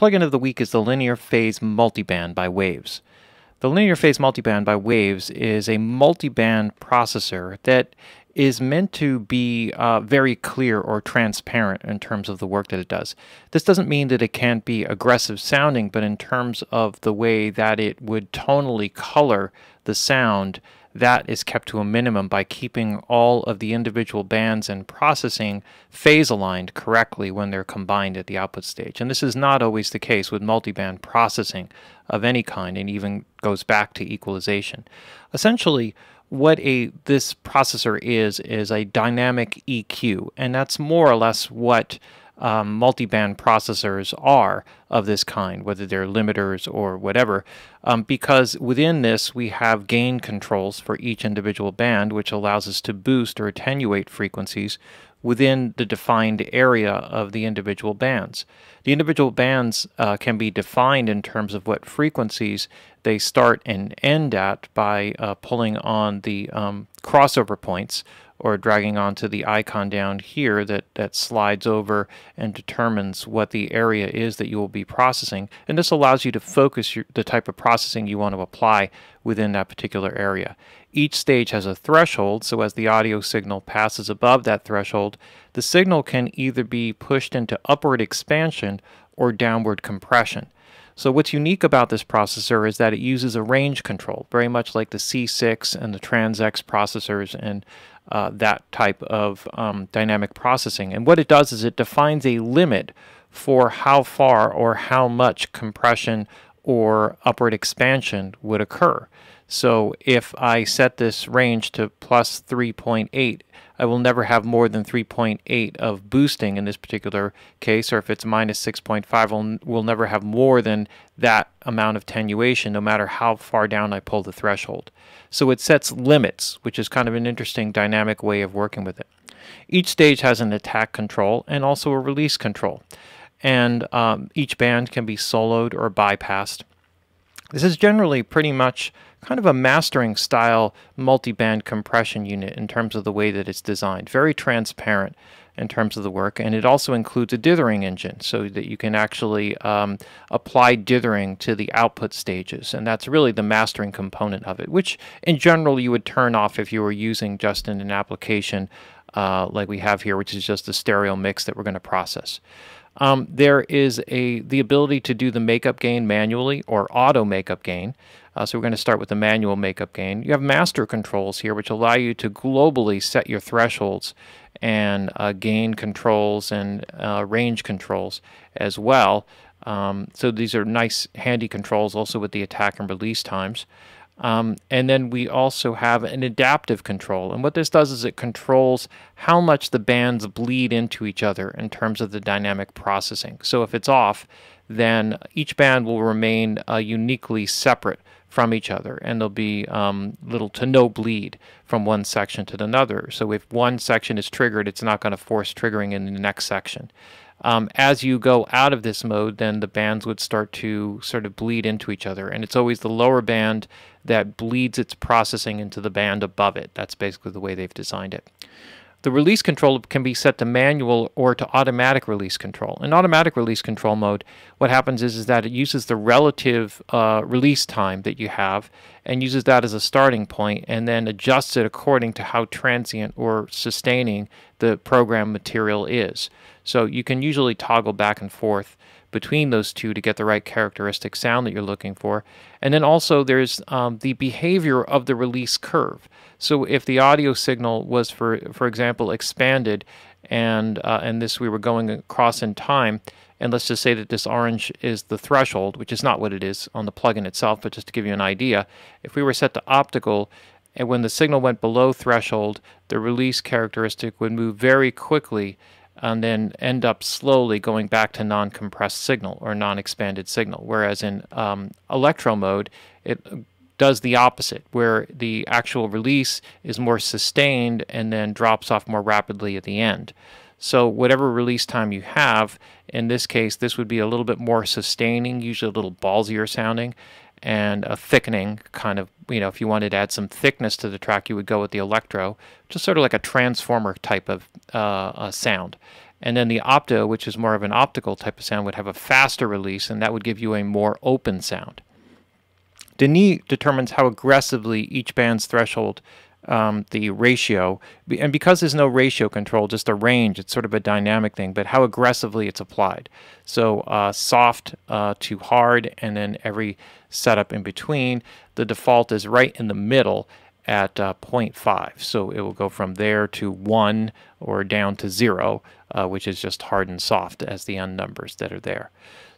plugin of the week is the Linear Phase MultiBand by Waves. The Linear Phase MultiBand by Waves is a multiband processor that is meant to be very clear or transparent in terms of the work that it does. This doesn't mean that it can't be aggressive sounding, but in terms of the way that it would tonally color the sound, that is kept to a minimum by keeping all of the individual bands and processing phase aligned correctly when they're combined at the output stage. And this is not always the case with multiband processing of any kind, and even goes back to equalization. Essentially, what this processor is a dynamic EQ, and that's more or less what multiband processors are of this kind, whether they're limiters or whatever, because within this we have gain controls for each individual band, which allows us to boost or attenuate frequencies within the defined area of the individual bands. The individual bands can be defined in terms of what frequencies they start and end at by pulling on the crossover points, or dragging onto the icon down here that slides over and determines what the area is that you will be processing. And this allows you to focus the type of processing you want to apply within that particular area. Each stage has a threshold, so as the audio signal passes above that threshold, the signal can either be pushed into upward expansion or downward compression. So what's unique about this processor is that it uses a range control, very much like the C6 and the Trans-X processors and that type of dynamic processing. And what it does is it defines a limit for how far or how much compression or upward expansion would occur. So if I set this range to plus 3.8, I will never have more than 3.8 of boosting in this particular case, or if it's minus 6.5, we'll never have more than that amount of attenuation, no matter how far down I pull the threshold. So it sets limits, which is kind of an interesting dynamic way of working with it. Each stage has an attack control and also a release control, and each band can be soloed or bypassed. This is generally pretty much kind of a mastering style multi-band compression unit in terms of the way that it's designed. Very transparent in terms of the work, and it also includes a dithering engine so that you can actually apply dithering to the output stages, and that's really the mastering component of it, which in general you would turn off if you were using just in an application like we have here, which is just a stereo mix that we're going to process. There is the ability to do the makeup gain manually or auto makeup gain. So we're going to start with the manual makeup gain. You have master controls here, which allow you to globally set your thresholds and gain controls and range controls as well. So these are nice, handy controls also with the attack and release times. And then we also have an adaptive control, and what this does is it controls how much the bands bleed into each other in terms of the dynamic processing. So if it's off, then each band will remain uniquely separate from each other, and there'll be little to no bleed from one section to another. So if one section is triggered, it's not going to force triggering in the next section. As you go out of this mode, then the bands would start to sort of bleed into each other, and it's always the lower band that bleeds its processing into the band above it. That's basically the way they've designed it. The release control can be set to manual or to automatic release control. In automatic release control mode, what happens is that it uses the relative release time that you have and uses that as a starting point, and then adjusts it according to how transient or sustaining the program material is. So you can usually toggle back and forth between those two to get the right characteristic sound that you're looking for. And then also there's the behavior of the release curve. So if the audio signal was, for example, expanded, and this we were going across in time, and let's just say that this orange is the threshold, which is not what it is on the plugin itself, but just to give you an idea, if we were set to optical, and when the signal went below threshold, the release characteristic would move very quickly and then end up slowly going back to non-compressed signal or non-expanded signal. Whereas in electro mode, it does the opposite, where the actual release is more sustained and then drops off more rapidly at the end. So whatever release time you have, in this case, this would be a little bit more sustaining, usually a little ballsier sounding, and a thickening kind of, if you wanted to add some thickness to the track, you would go with the electro, just sort of like a transformer type of sound. And then the opto, which is more of an optical type of sound, would have a faster release, and that would give you a more open sound. The knee determines how aggressively each band's threshold, the ratio, and because there's no ratio control, just a range, it's sort of a dynamic thing, but how aggressively it's applied. So soft to hard, and then every setup in between. The default is right in the middle at 0.5, so it will go from there to 1 or down to 0, which is just hard and soft as the end numbers that are there.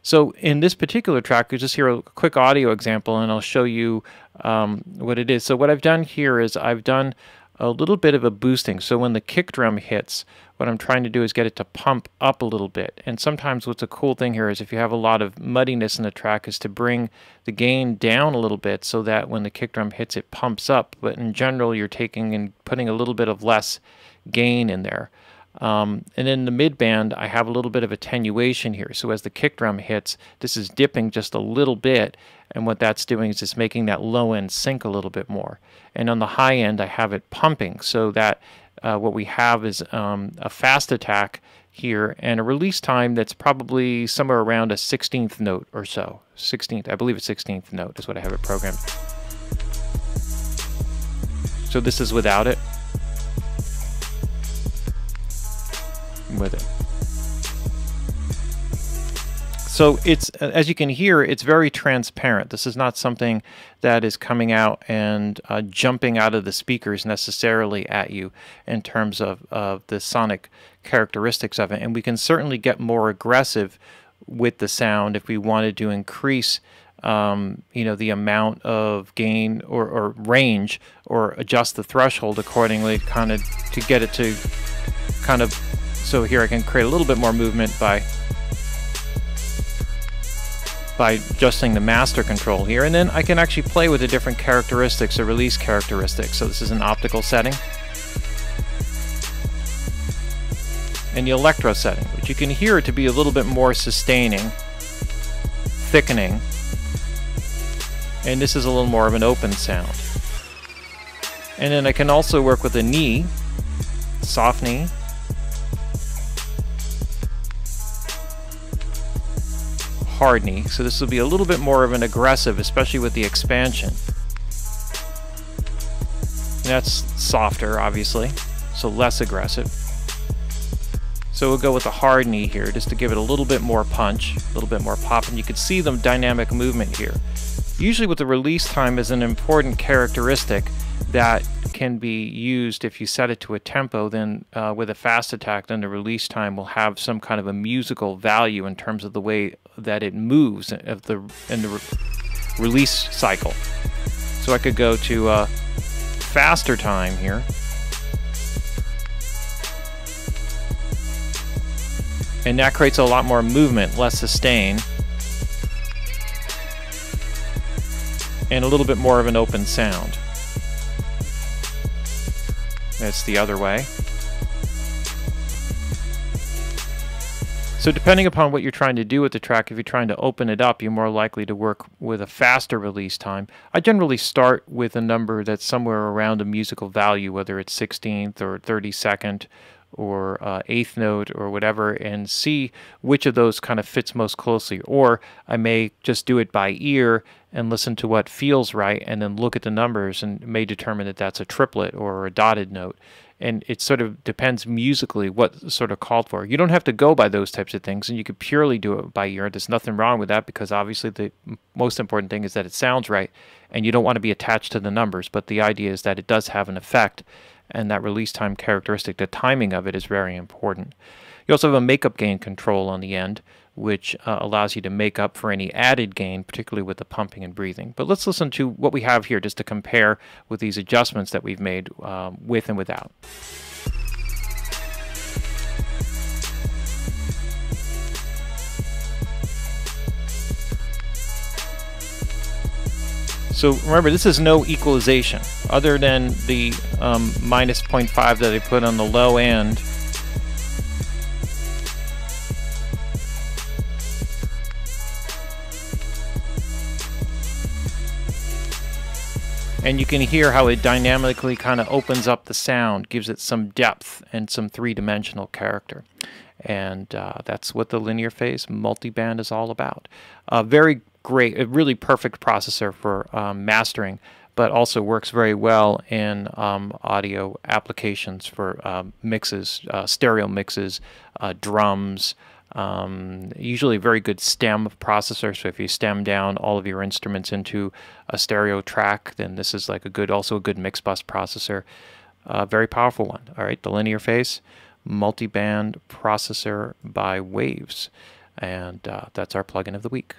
So in this particular track, you just hear a quick audio example, and I'll show you what it is. So what I've done here is I've done a little bit of a boosting. So when the kick drum hits, what I'm trying to do is get it to pump up a little bit. And sometimes what's a cool thing here is if you have a lot of muddiness in the track is to bring the gain down a little bit so that when the kick drum hits, it pumps up. But in general, you're taking and putting a little bit of less gain in there. And in the mid band, I have a little bit of attenuation here. So as the kick drum hits, this is dipping just a little bit, and what that's doing is just making that low end sink a little bit more. And on the high end, I have it pumping, so that what we have is a fast attack here and a release time that's probably somewhere around a 16th note or so. 16th, I believe it's 16th note is what I have it programmed. So this is without it. With it. So it's, as you can hear, it's very transparent. This is not something that is coming out and jumping out of the speakers necessarily at you in terms of the sonic characteristics of it. And we can certainly get more aggressive with the sound if we wanted to increase the amount of gain or range, or adjust the threshold accordingly, kind of to get it to kind of. So here I can create a little bit more movement by adjusting the master control here, and then I can actually play with the different characteristics or release characteristics. So this is an optical setting, and the electro setting, which you can hear to be a little bit more sustaining, thickening, and this is a little more of an open sound. And then I can also work with a knee, soft knee, hard knee, so this will be a little bit more of an aggressive, especially with the expansion. And that's softer, obviously, so less aggressive. So we'll go with the hard knee here, just to give it a little bit more punch, a little bit more pop, and you can see the dynamic movement here. Usually with the release time is an important characteristic that can be used if you set it to a tempo. Then with a fast attack, then the release time will have some kind of a musical value in terms of the way that it moves in the release cycle. So I could go to a faster time here, and that creates a lot more movement, less sustain, and a little bit more of an open sound. It's the other way. So depending upon what you're trying to do with the track, if you're trying to open it up, you're more likely to work with a faster release time. I generally start with a number that's somewhere around a musical value, whether it's 16th or 32nd or 8th note or whatever, and see which of those kind of fits most closely. Or I may just do it by ear and listen to what feels right, and then look at the numbers and may determine that that's a triplet or a dotted note. And it sort of depends musically what sort of called for. You don't have to go by those types of things, and you could purely do it by ear. There's nothing wrong with that, because obviously the most important thing is that it sounds right, and you don't want to be attached to the numbers. But the idea is that it does have an effect, and that release time characteristic, the timing of it, is very important. You also have a makeup gain control on the end, which allows you to make up for any added gain, particularly with the pumping and breathing. But let's listen to what we have here just to compare with these adjustments that we've made with and without. So remember, this is no equalization other than the minus 0.5 that I put on the low end. And you can hear how it dynamically kind of opens up the sound, gives it some depth and some three-dimensional character. And that's what the linear phase multiband is all about. Very great, a really perfect processor for mastering, but also works very well in audio applications for mixes, stereo mixes, drums. Usually a very good stem processor. So if you stem down all of your instruments into a stereo track, then this is like also a good mix bus processor. Very powerful one. All right, the linear phase multiband processor by Waves, and that's our plugin of the week.